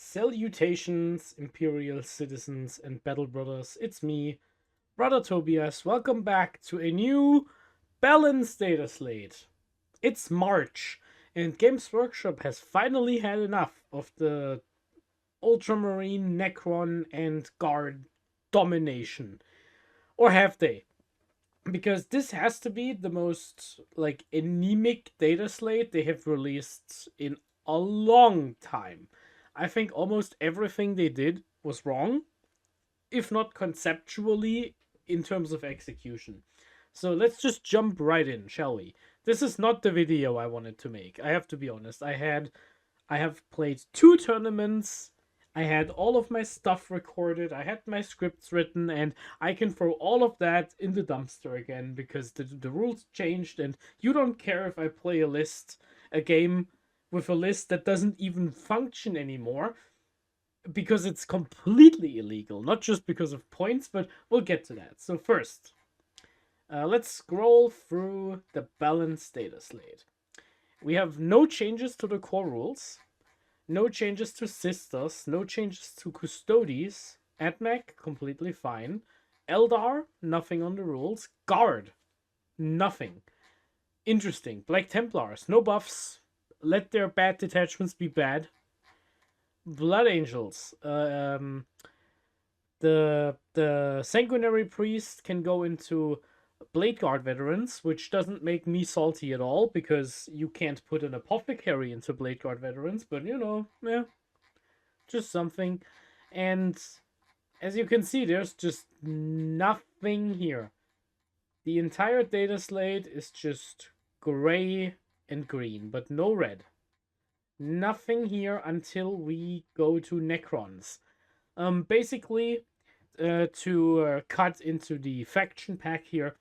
Salutations, Imperial citizens and battle brothers. It's me, Brother Tobias. Welcome back to a new balanced data slate. It's March, and Games Workshop has finally had enough of the Ultramarine, Necron, and Guard domination. Or have they? Because this has to be the most anemic data slate they have released in a long time. I think almost everything they did was wrong, if not conceptually, in terms of execution. So let's just jump right in, shall we? This is not the video I wanted to make. I have to be honest. I have played two tournaments. I had all of my stuff recorded. I had my scripts written, and I can throw all of that in the dumpster again because the rules changed, and you don't care if I play a game with a list that doesn't even function anymore because it's completely illegal. Not just because of points, but we'll get to that. So, first, let's scroll through the balanced data slate. We have no changes to the core rules. No changes to sisters, no changes to custodies. Admech, completely fine. Eldar, nothing on the rules. Guard, nothing. Interesting. Black Templars, no buffs. Let their bad detachments be bad. Blood Angels, the Sanguinary Priest can go into Blade Guard veterans, which doesn't make me salty at all because you can't put an apothecary into Blade Guard veterans, but yeah, just something. And as you can see, there's just nothing here. The entire data slate is just gray and green, but no red. Nothing here until we go to Necrons. Basically, to cut into the faction pack here,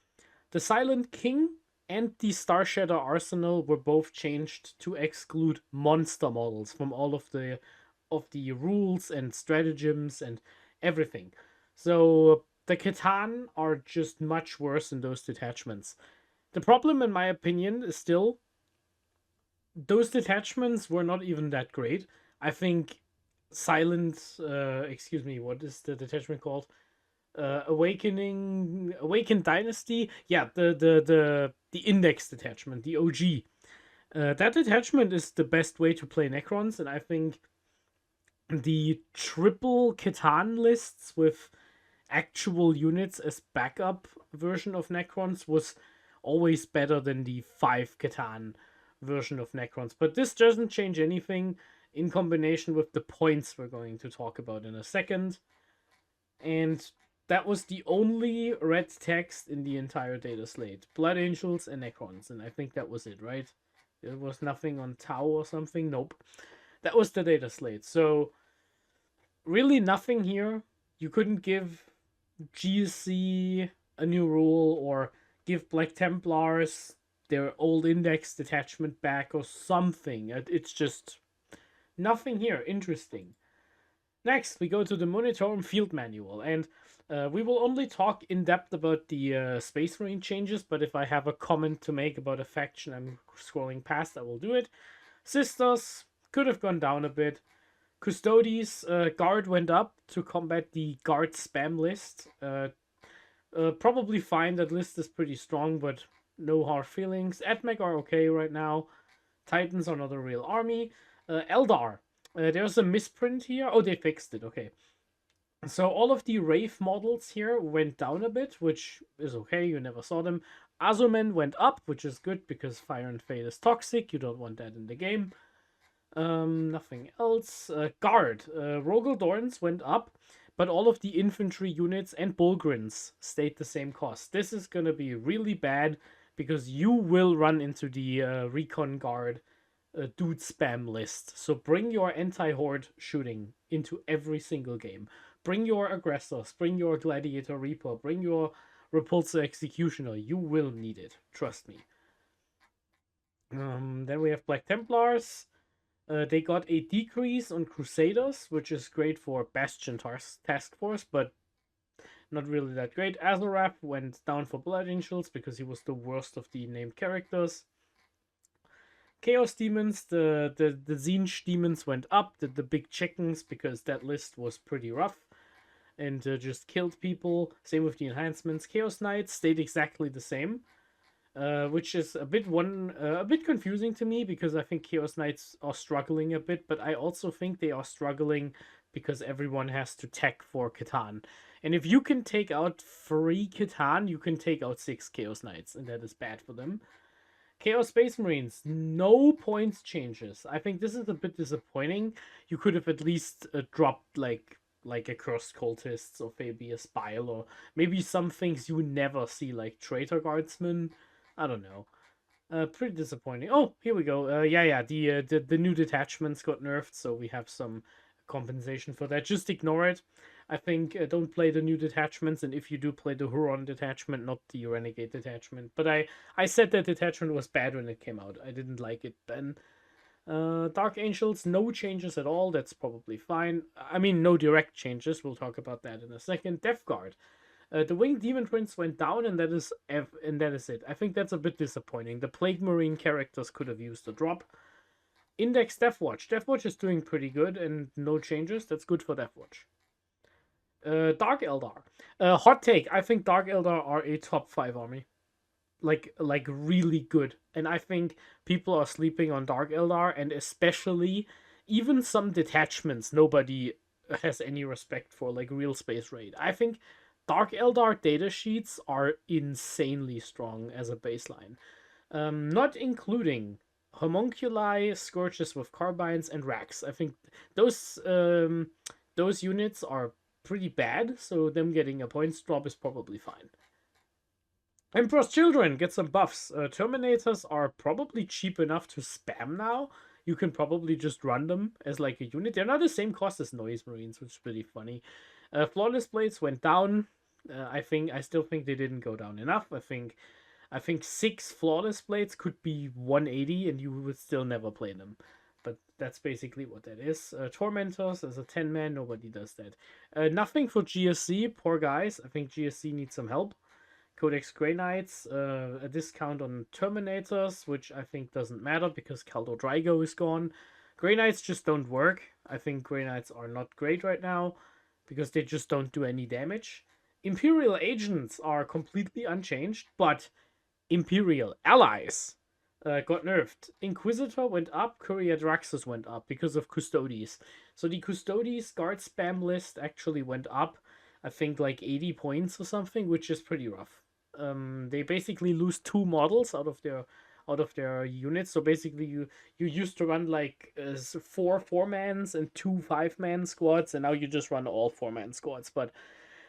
the Silent King and the Starshatter Arsenal were both changed to exclude monster models from all of the rules and stratagems and everything. So the Catan are just much worse in those detachments. The problem, in my opinion, is still those detachments were not even that great. I think what is the detachment called? Awakened Dynasty. Yeah, the Index detachment, the OG. That detachment is the best way to play Necrons, and I think the triple Catan lists with actual units as backup version of Necrons was always better than the 5 Catan version of Necrons. But this doesn't change anything in combination with the points we're going to talk about in a second. And that was the only red text in the entire data slate. Blood Angels and Necrons, and I think that was it, right? There was nothing on Tau or something. Nope. That was the data slate. So really nothing here. You couldn't give GSC a new rule or give Black Templars their old index detachment back or something. It's just nothing here interesting. Next, we go to the Monitorum Field Manual, and we will only talk in depth about the Space Marine changes, but if I have a comment to make about a faction I'm scrolling past, I will do it. Sisters could have gone down a bit. Custodies, Guard went up to combat the Guard spam list. Probably fine, that list is pretty strong, but no hard feelings. Admech are okay right now. Titans are not a real army. Eldar, there's a misprint here. Oh, they fixed it, okay. So all of the Wraith models here went down a bit, which is okay, you never saw them. Azumen went up, which is good because Fire and Fade is toxic, you don't want that in the game. Nothing else. Guard. Rogel Dorns went up, but all of the infantry units and Bulgrins stayed the same cost. This is gonna be really bad because you will run into the Recon Guard dude spam list. So bring your anti-horde shooting into every single game. Bring your aggressors, bring your Gladiator Reaper, bring your Repulsor Executioner. You will need it. Trust me. Then we have Black Templars. They got a decrease on Crusaders, which is great for Bastion Task Force, but not really that great. Azarath went down for Blood Angels because he was the worst of the named characters. Chaos Demons, the Zinj Demons went up, the big chickens, because that list was pretty rough and just killed people. Same with the enhancements. Chaos Knights stayed exactly the same, which is a bit confusing to me because I think Chaos Knights are struggling a bit, but I also think they are struggling because everyone has to tech for Catan. And if you can take out 3 Catan, you can take out 6 Chaos Knights, and that is bad for them. Chaos Space Marines, no points changes. I think this is a bit disappointing. You could have at least dropped like a Cursed Cultists or maybe a Spile or maybe some things you never see like Traitor Guardsmen. I don't know. Pretty disappointing. Oh, here we go. Yeah. The new detachments got nerfed, so we have some compensation for that. Just ignore it. I think don't play the new detachments, and if you do, play the Huron detachment, not the Renegade detachment. But I said that detachment was bad when it came out. I didn't like it then. Dark Angels, no changes at all. That's probably fine. I mean, no direct changes. We'll talk about that in a second. Death Guard. The Winged Demon Prince went down, and that is it. I think that's a bit disappointing. The Plague Marine characters could have used a drop. Index Deathwatch. Deathwatch is doing pretty good, and no changes. That's good for Deathwatch. Dark Eldar. Hot take. I think Dark Eldar are a top 5 army. Like really good. And I think people are sleeping on Dark Eldar, and especially even some detachments nobody has any respect for, like Real Space Raid. I think Dark Eldar data sheets are insanely strong as a baseline. Not including Homunculi, Scourges with Carbines, and Racks. I think those units are pretty bad, so them getting a points drop is probably fine. Emperor's Children get some buffs. Terminators are probably cheap enough to spam now. You can probably just run them as like a unit. They're not the same cost as Noise Marines, which is pretty funny. Flawless Blades went down. I still think they didn't go down enough. I think 6 Flawless Blades could be 180 and you would still never play them. But that's basically what that is. Tormentors as a 10-man, nobody does that. Nothing for GSC, poor guys. I think GSC needs some help. Codex Grey Knights, a discount on Terminators, which I think doesn't matter because Caldo Drygo is gone. Grey Knights just don't work. I think Grey Knights are not great right now because they just don't do any damage. Imperial Agents are completely unchanged, but Imperial Allies got nerfed. Inquisitor went up, Courier Draxus went up because of Custodes. So the Custodes guard spam list actually went up, I think like 80 points or something, which is pretty rough. They basically lose 2 models out of their units. So basically, you used to run like 4 4-mans and 2 5-man squads, and now you just run all 4-man squads. But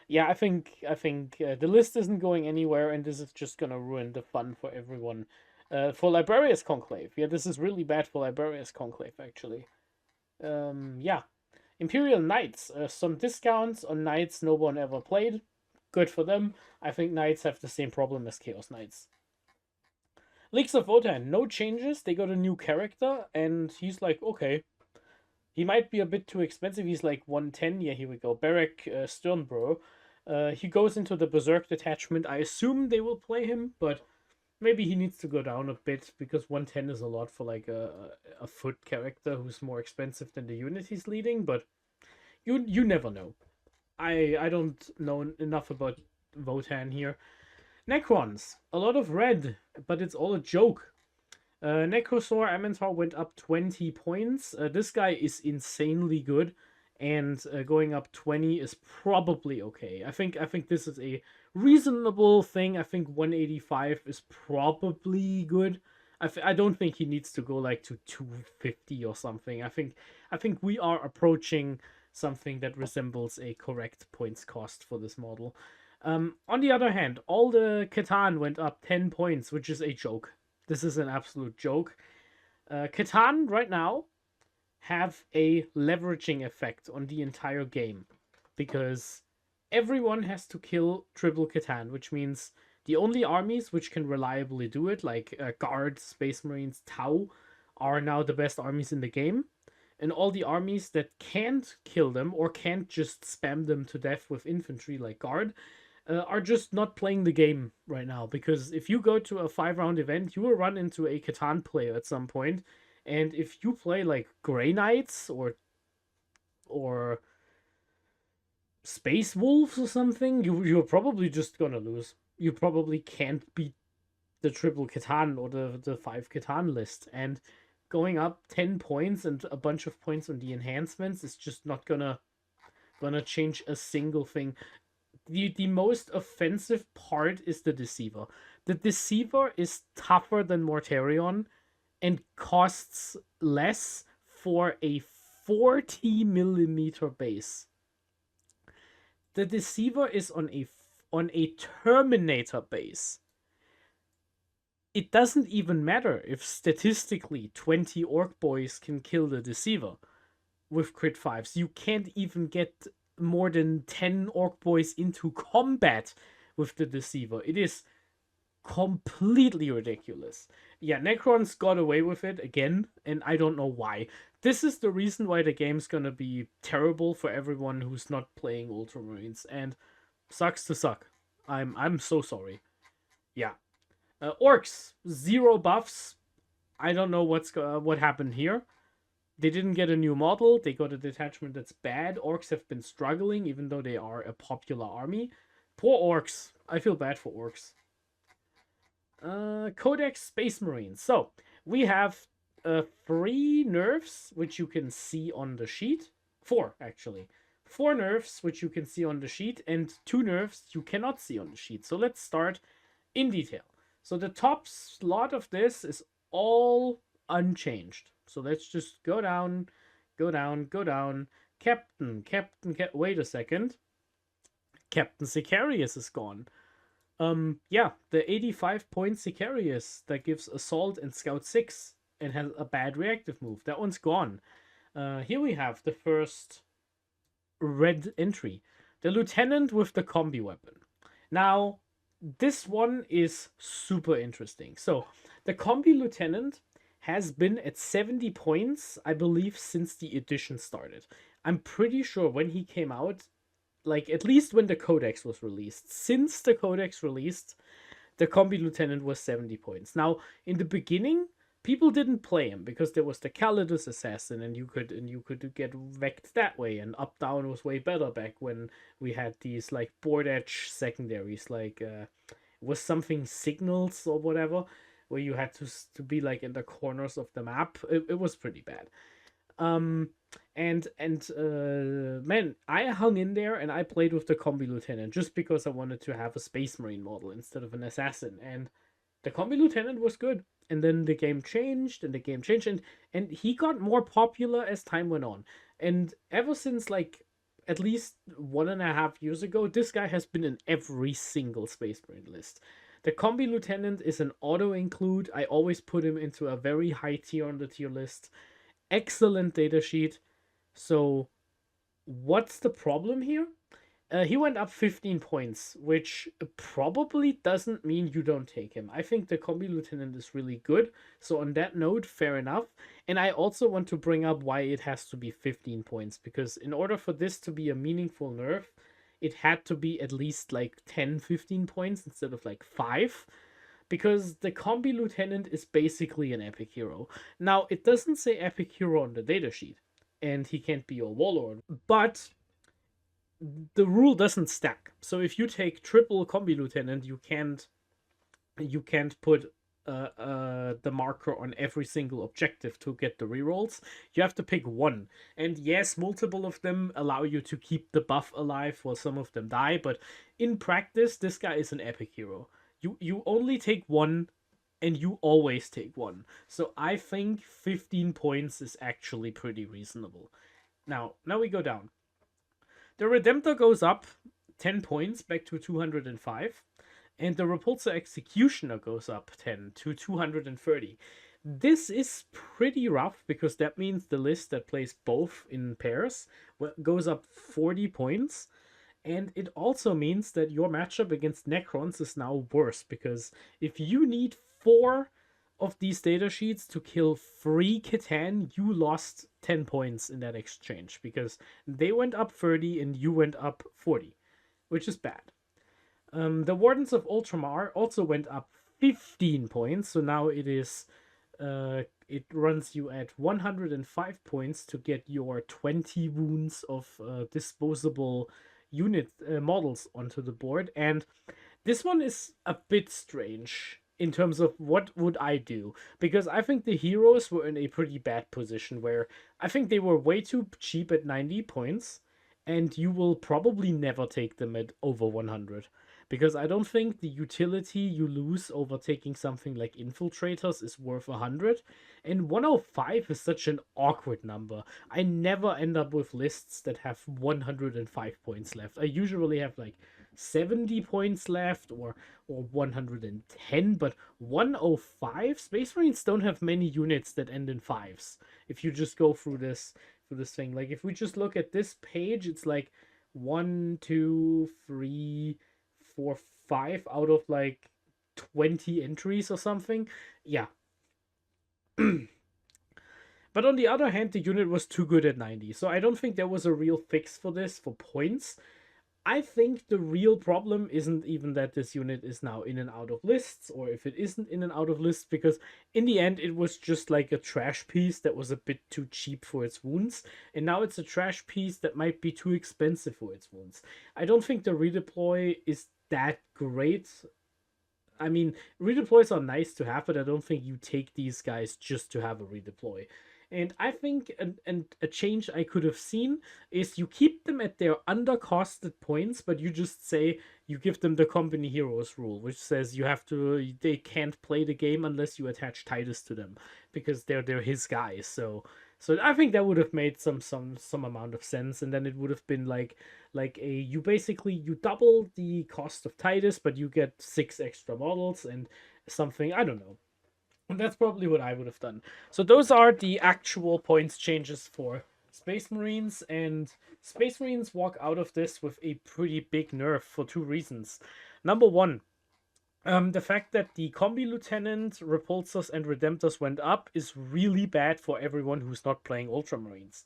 yeah, I think the list isn't going anywhere, and this is just gonna ruin the fun for everyone. For Librarius Conclave, yeah, this is really bad for Librarius Conclave actually. Yeah, Imperial Knights, some discounts on Knights no one ever played. Good for them. I think Knights have the same problem as Chaos Knights. Leaks of Wotan, no changes. They got a new character, and he's like, okay. He might be a bit too expensive. He's like 110. Yeah, here we go. Beric Sternbro. He goes into the Berserk detachment. I assume they will play him, but maybe he needs to go down a bit because 110 is a lot for like a foot character who's more expensive than the unit he's leading, but you never know. I don't know enough about Wotan here. Necrons, a lot of red, but it's all a joke. Necrosaur Amentor went up 20 points. This guy is insanely good, and going up 20 is probably okay. I think this is a reasonable thing. I think 185 is probably good. I don't think he needs to go like to 250 or something. I think we are approaching something that resembles a correct points cost for this model. On the other hand, all the Catan went up 10 points, which is a joke. This is an absolute joke. Catan right now have a leveraging effect on the entire game because everyone has to kill triple Catan, which means the only armies which can reliably do it, like Guard, Space Marines, Tau, are now the best armies in the game. And all the armies that can't kill them or can't just spam them to death with infantry, like Guard, are just not playing the game right now. Because if you go to a 5-round event, you will run into a Catan player at some point, and if you play like Grey Knights or Space Wolves or something, you're probably just gonna lose. You probably can't beat the triple Catan or the 5 Catan list, and going up 10 points and a bunch of points on the enhancements is just not gonna change a single thing. The most offensive part is the Deceiver. The Deceiver is tougher than Mortarion and costs less for a 40 mm base. The Deceiver is on a Terminator base. It doesn't even matter if statistically 20 Orc Boys can kill the Deceiver with crit 5s. You can't even get more than 10 Orc Boys into combat with the Deceiver. It is completely ridiculous. Yeah, Necrons got away with it again, and I don't know why. This is the reason why the game's gonna be terrible for everyone who's not playing Ultramarines, and sucks to suck. I'm so sorry. Yeah. Orcs, 0 buffs. I don't know what happened here. They didn't get a new model. They got a detachment that's bad. Orcs have been struggling, even though they are a popular army. Poor orcs. I feel bad for orcs. Codex Space Marines. So, we have 3 nerfs, which you can see on the sheet. 4, actually. 4 nerfs, which you can see on the sheet, and 2 nerfs you cannot see on the sheet. So let's start in detail. So the top slot of this is all unchanged. So let's just go down, go down, go down. Captain, wait a second. Captain Sicarius is gone. Yeah, the 85 point Sicarius that gives Assault and Scout 6 and has a bad reactive move. That one's gone. Here we have the first red entry. The Lieutenant with the combi weapon. Now, this one is super interesting. So, the combi Lieutenant has been at 70 points, I believe, since the edition started. I'm pretty sure when he came out, like at least when the Codex was released, since the Codex released, the combi Lieutenant was 70 points. Now, in the beginning, people didn't play him because there was the Calidus Assassin, and you could get wrecked that way, and up down was way better back when we had these like board edge secondaries, like was something Signals or whatever, where you had to be like in the corners of the map. It was pretty bad. Man, I hung in there and I played with the combi Lieutenant just because I wanted to have a Space Marine model instead of an assassin, and the combi Lieutenant was good. And then the game changed, and and he got more popular as time went on. And ever since like at least 1.5 years ago, this guy has been in every single Space Marine list. The combi Lieutenant is an auto include. I always put him into a very high tier on the tier list. Excellent datasheet. So, what's the problem here? He went up 15 points, which probably doesn't mean you don't take him. I think the combi Lieutenant is really good. So on that note, fair enough. And I also want to bring up why it has to be 15 points. Because in order for this to be a meaningful nerf, it had to be at least like 10, 15 points instead of like 5. Because the combi Lieutenant is basically an epic hero. Now, it doesn't say epic hero on the datasheet. And he can't be your warlord. But the rule doesn't stack. So if you take triple combi Lieutenant, you can't put the marker on every single objective to get the rerolls. You have to pick one. And yes, multiple of them allow you to keep the buff alive while some of them die, but in practice, this guy is an epic hero. You only take one, and you always take one. So I think 15 points is actually pretty reasonable. Now we go down. The Redemptor goes up 10 points back to 205. And the Repulsor Executioner goes up 10 to 230. This is pretty rough because that means the list that plays both in pairs goes up 40 points. And it also means that your matchup against Necrons is now worse, because if you need 4 of these data sheets to kill 3 Catan, you lost 10 points in that exchange, because they went up 30 and you went up 40, which is bad. The Wardens of Ultramar also went up 15 points, so now it runs you at 105 points to get your 20 wounds of disposable unit models onto the board. And this one is a bit strange in terms of what would I do, because I think the heroes were in a pretty bad position where I think they were way too cheap at 90 points, and you will probably never take them at over 100, because I don't think the utility you lose over taking something like infiltrators is worth 100, and 105 is such an awkward number. I never end up with lists that have 105 points left. I usually have like 70 points left, or 110, but 105. Space Marines don't have many units that end in fives. If you just go through this thing, like if we just look at this page, it's like 1, 2, 3, 4, 5 out of like 20 entries or something. Yeah. But on the other hand, the unit was too good at 90, so I don't think there was a real fix for this for points. I think the real problem isn't even that this unit is now in and out of lists, or if it isn't in and out of lists, because in the end it was just like a trash piece that was a bit too cheap for its wounds, and now it's a trash piece that might be too expensive for its wounds. I don't think the redeploy is that great. I mean, redeploys are nice to have, but I don't think you take these guys just to have a redeploy. And I think a change I could have seen is you keep them at their undercosted points, but you just say you give them the company heroes rule, which says they can't play the game unless you attach Titus to them, because they're his guys. So I think that would have made some amount of sense, and then it would have been like you double the cost of Titus, but you get 6 extra models and something, I don't know. And that's probably what I would have done. So those are the actual points changes for Space Marines, and Space Marines walk out of this with a pretty big nerf for 2 reasons. Number one, the fact that the Combi Lieutenant, Repulsors, and Redemptors went up is really bad for everyone who's not playing Ultramarines.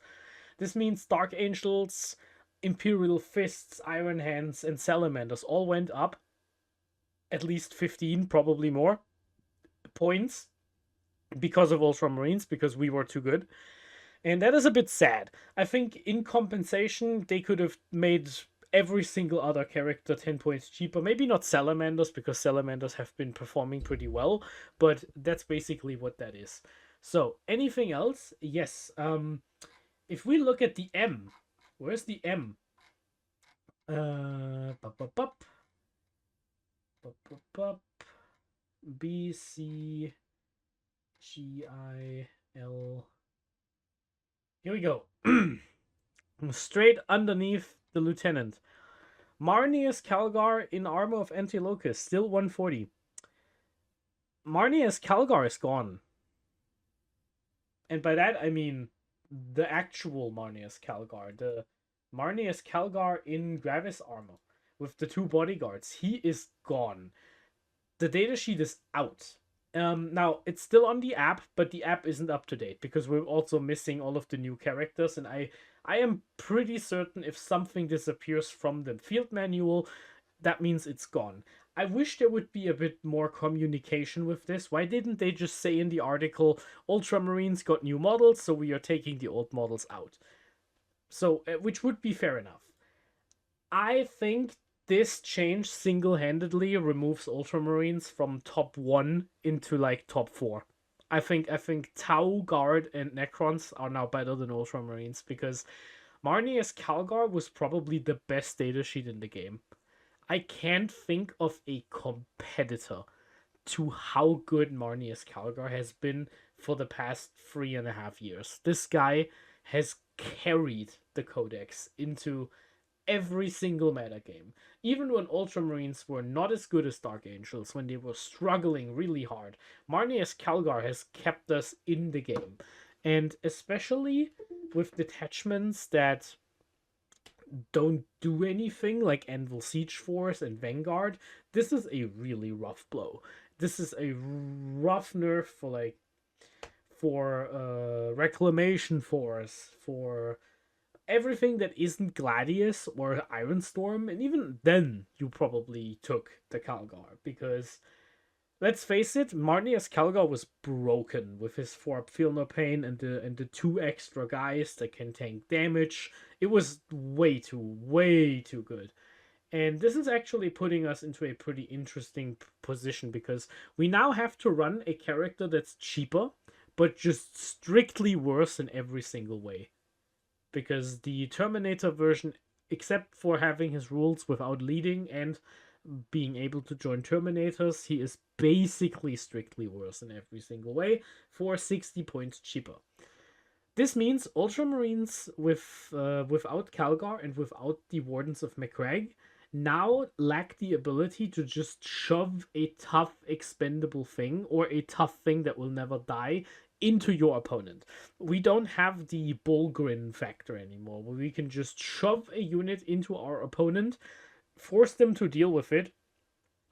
This means Dark Angels, Imperial Fists, Iron Hands, and Salamanders all went up at least 15, probably more, points because of Ultramarines, because we were too good. And that is a bit sad. I think in compensation, they could have made every single other character 10 points cheaper. Maybe not Salamanders, because Salamanders have been performing pretty well, but that's basically what that is. So, anything else? Yes. If we look at the M, where's the M? Bup, bup, bup. Bup, bup, bup. B, C, G, I, L. Here we go. Straight underneath the lieutenant. Marneus Calgar in armor of Antilocus, still 140. Marneus Calgar is gone. And by that I mean the actual Marneus Calgar. The Marneus Calgar in Gravis armor with the 2 bodyguards. He is gone. The datasheet is out. Now it's still on the app, but the app isn't up to date because we're also missing all of the new characters, and I am pretty certain if something disappears from the field manual, that means it's gone. I wish there would be a bit more communication with this. Why didn't they just say in the article, Ultramarines got new models, so we are taking the old models out? So, which would be fair enough. I think this change single-handedly removes Ultramarines from top 1 into like top 4. I think Tau, Guard, and Necrons are now better than Ultramarines, because Marneus Calgar was probably the best datasheet in the game. I can't think of a competitor to how good Marneus Calgar has been for the past 3.5 years. This guy has carried the Codex into every single meta game. Even when Ultramarines were not as good as Dark Angels, when they were struggling really hard, Marneus Calgar has kept us in the game. And especially with detachments that don't do anything, like Anvil Siege Force and Vanguard, this is a really rough blow. This is a rough nerf for Reclamation Force, for everything that isn't Gladius or Ironstorm, and even then you probably took the Calgar, because let's face it, Marneus Calgar was broken with his 4-up Feel No Pain and the 2 extra guys that can tank damage. It was way too good. And this is actually putting us into a pretty interesting position, because we now have to run a character that's cheaper, but just strictly worse in every single way. Because the Terminator version, except for having his rules without leading and being able to join Terminators, he is basically strictly worse in every single way for 60 points cheaper. This means Ultramarines without Calgar and without the Wardens of Macragge now lack the ability to just shove a tough expendable thing, or a tough thing that will never die, into your opponent. We don't have the Bullgrin factor anymore, where we can just shove a unit into our opponent, force them to deal with it,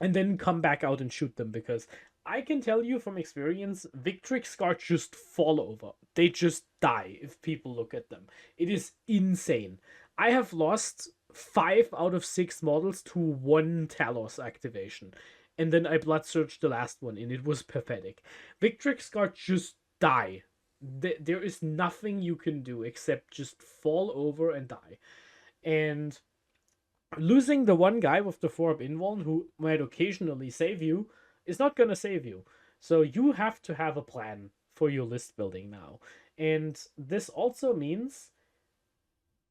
and then come back out and shoot them. Because I can tell you from experience, Victrix Scar just fall over. They just die if people look at them. It is insane. I have lost 5 out of 6 models to 1 Talos activation. And then I blood searched the last one, and it was pathetic. Victrix Scar just die. There is nothing you can do except just fall over and die. And losing the one guy with the 4-up invuln who might occasionally save you is not going to save you. So you have to have a plan for your list building now. And this also means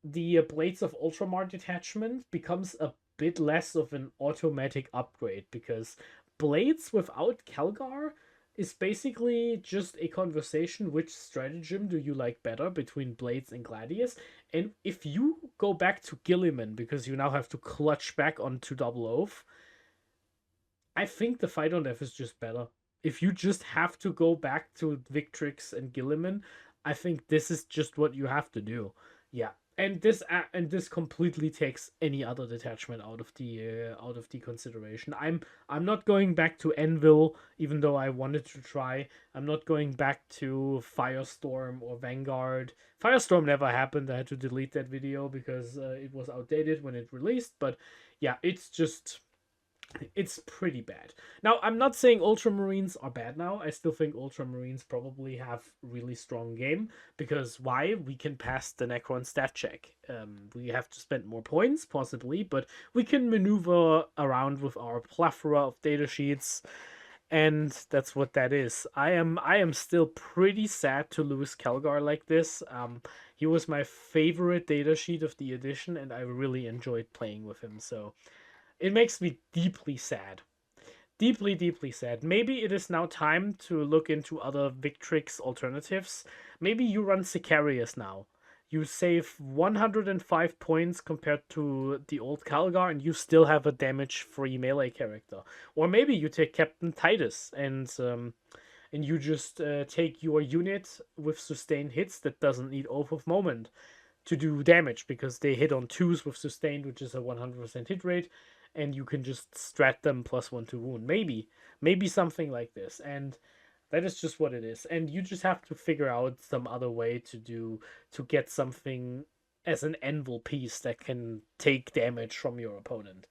the Blades of Ultramar detachment becomes a bit less of an automatic upgrade, because Blades without Calgar is basically just a conversation: which stratagem do you like better between Blades and Gladius? And if you go back to Gilliman, because you now have to clutch back onto Double Oath, I think the Fight on Death is just better. If you just have to go back to Victrix and Gilliman, I think this is just what you have to do. Yeah. And this completely takes any other detachment out of the consideration. I'm not going back to Envil, even though I wanted to try. I'm not going back to Firestorm or Vanguard. Firestorm never happened. I had to delete that video because it was outdated when it released. But yeah, it's pretty bad. Now, I'm not saying Ultramarines are bad now. I still think Ultramarines probably have really strong game, because why? We can pass the Necron stat check. We have to spend more points, possibly, but we can maneuver around with our plethora of datasheets, and that's what that is. I am still pretty sad to lose Calgar like this. He was my favorite datasheet of the edition, and I really enjoyed playing with him, so it makes me deeply sad. Deeply sad. Maybe it is now time to look into other Victrix alternatives. Maybe you run Sicarius now. You save 105 points compared to the old Calgar, and you still have a damage-free melee character. Or maybe you take Captain Titus, and you just take your unit with sustained hits that doesn't need Oath of Moment to do damage, because they hit on 2s with sustained, which is a 100% hit rate, and you can just strat them +1 to wound. Maybe something like this. And that is just what it is. And you just have to figure out some other way to get something as an anvil piece that can take damage from your opponent.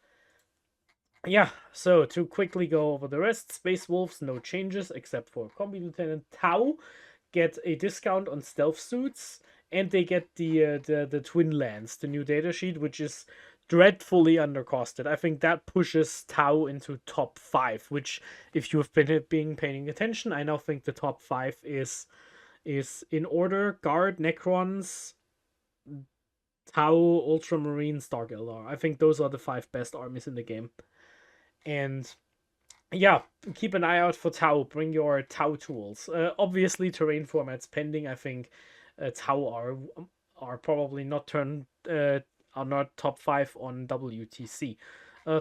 Yeah, so to quickly go over the rest, Space Wolves, no changes except for Combi Lieutenant Tau get a discount on stealth suits, and they get the Twin Lance, the new datasheet, which is dreadfully undercosted. I think that pushes Tau into top 5, which, if you have been paying attention, I now think the top 5 is in order: Guard, Necrons, Tau, Ultramarines, Dark Eldar. I think those are the 5 best armies in the game. And yeah, keep an eye out for Tau. Bring your Tau tools. Obviously, terrain formats pending. I think Tau are probably not are not top 5 on WTC.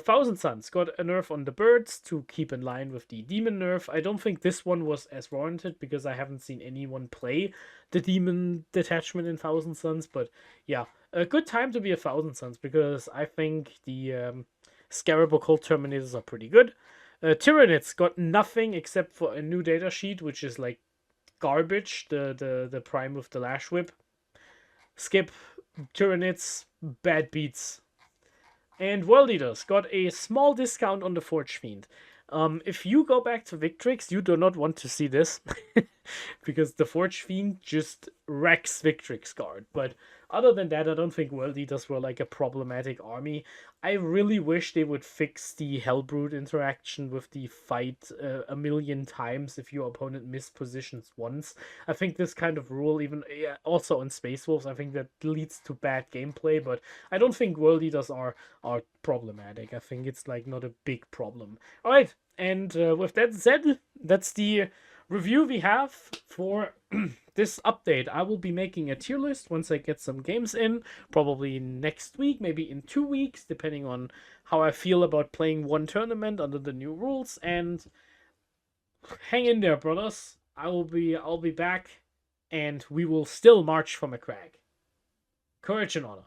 Thousand Suns got a nerf on the birds to keep in line with the demon nerf. I don't think this one was as warranted, because I haven't seen anyone play the demon detachment in Thousand Suns. But yeah, a good time to be a Thousand Suns, because I think the Scarab Occult Terminators are pretty good. Tyranids got nothing except for a new datasheet, which is like garbage. The prime with the Lash Whip. Skip. Tyranids, bad beats. And World Eaters got a small discount on the Forge Fiend. If you go back to Victrix, you do not want to see this. Because the Forge Fiend just wrecks Victrix guard. But other than that, I don't think World Eaters were like a problematic army. I really wish they would fix the Hellbrood interaction with the fight a million times if your opponent mispositions once. I think this kind of rule, even also on Space Wolves, I think that leads to bad gameplay. But I don't think World Eaters are problematic. I think it's like not a big problem. All right, and with that said, that's the review we have for this update. I will be making a tier list once I get some games in, probably next week, maybe in 2 weeks, depending on how I feel about playing one tournament under the new rules. And hang in there, brothers. I'll be back, and we will still march for McCrag. Courage and honor.